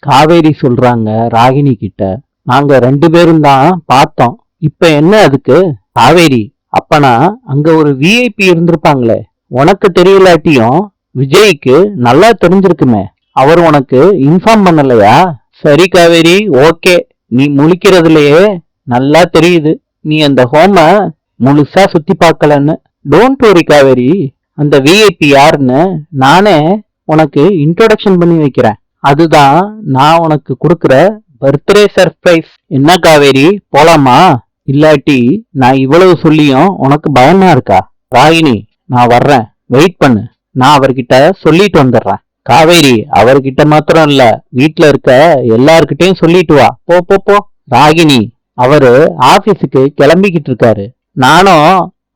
காவேரி சொல்றாங்க ராகினி கிட்ட, நாங்க 2 பேரும் தான் பார்த்தோம். இப்ப என்ன அதுக்கு? காவேரி, அப்பனா அங்க ஒரு விஐபி இருந்திருப்பாங்களே, உனக்கு தெரியலாட்டியும் விஜய்க்கு நல்லா தெரிஞ்சிருக்குமே, அவர் உனக்கு இன்ஃபார்ம் பண்ணலையா? சரி காவேரி, ஓகே, நீ முழிக்கிறதுலயே நல்லா தெரியுது நீ அந்த ஹோம முழுசா சுத்தி பார்க்கலன்னு. டோன்ட் வரி காவேரி, அந்த விஐபி யாருன்னு நானே உனக்கு இன்ட்ரோடக்ஷன் பண்ணி வைக்கிறேன். அதுதான் நான் உனக்கு கொடுக்கிற பர்த்டே சர்ப்ரைஸ். என்ன காவேரி, போலாமா? இல்லாட்டி நான் இவ்வளவு சொல்லியும் உனக்கு பயமா இருக்கா? ராகினி, நான் வர்றேன், வெயிட் பண்ணு, நான் அவர்கிட்ட சொல்லிட்டு வந்துடுறேன். காவேரி, அவர்கிட்ட மாத்திரம் இல்ல, வீட்டுல இருக்க எல்லார்கிட்டயும் சொல்லிட்டு வா. போ போ போ. ராகினி, அவரு ஆபீஸுக்கு கிளம்பிக்கிட்டு இருக்காரு. நானும்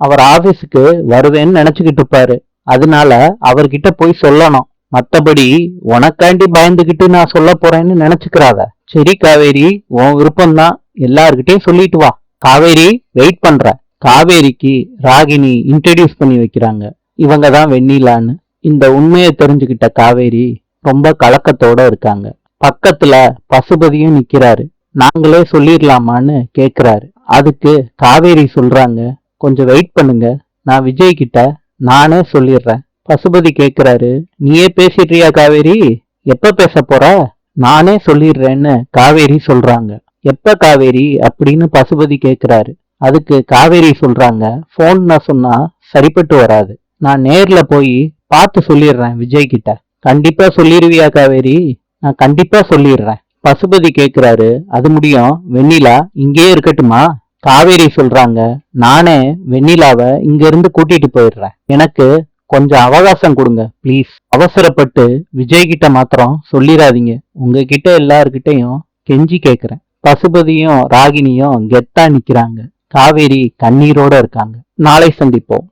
அவர் ஆபீஸுக்கு வருவேன்னு நினைச்சுக்கிட்டு இருப்பாரு. அதனால அவர்கிட்ட போய் சொல்லணும். மத்தபடி உனக்காண்டி பயந்துகிட்டு நான் சொல்ல போறேன்னு நினைச்சுக்கிறாத. சரி காவேரி, உன் விருப்பம்தான், எல்லார்கிட்டயும் சொல்லிட்டு வா. காவேரி, வெயிட் பண்ற. காவேரிக்கு ராகினி இன்ட்ரடியூஸ் பண்ணி வைக்கிறாங்க. இவங்க தான் வெண்ணிலான்னு. இந்த உண்மையை தெரிஞ்சுக்கிட்ட காவேரி ரொம்ப கலக்கத்தோட இருக்காங்க. பக்கத்துல பசுபதியும் நிக்கிறாரு. நாங்களே சொல்லிடலாமான்னு கேக்குறாரு. அதுக்கு காவேரி சொல்றாங்க, கொஞ்சம் வெயிட் பண்ணுங்க, நான் விஜய் கிட்ட நானே சொல்லிடுறேன். பசுபதி கேக்குறாரு, நீயே பேசிடுறியா காவேரி? எப்ப பேச போற? நானே சொல்லிடுறேன்னு காவேரி சொல்றாங்க. எப்ப காவேரி அப்படின்னு பசுபதி கேக்குறாரு. அதுக்கு காவேரி சொல்றாங்க, போன்ல சொன்னா சரிப்பட்டு வராது, நான் நேர்ல போய் பார்த்து சொல்லிடுறேன் விஜய் கிட்ட. கண்டிப்பா சொல்லிருவியா காவேரி? நான் கண்டிப்பா சொல்லிடுறேன். பசுபதி கேக்குறாரு, அது முடியும், வெண்ணிலா இங்கேயே இருக்கட்டுமா? காவேரி சொல்றாங்க, நானே வெண்ணிலாவை இங்க இருந்து கூட்டிட்டு போயிடுறேன், எனக்கு கொஞ்சம் அவகாசம் கொடுங்க ப்ளீஸ். அவசரப்பட்டு விஜய் கிட்ட மாத்திரம் சொல்லிடாதீங்க, உங்ககிட்ட எல்லார்கிட்டையும் கெஞ்சி கேக்குறேன். பசுபதியும் ராகினியும் கெத்தா நிக்கிறாங்க. காவேரி கண்ணீரோட இருக்காங்க. நாளை சந்திப்போம்.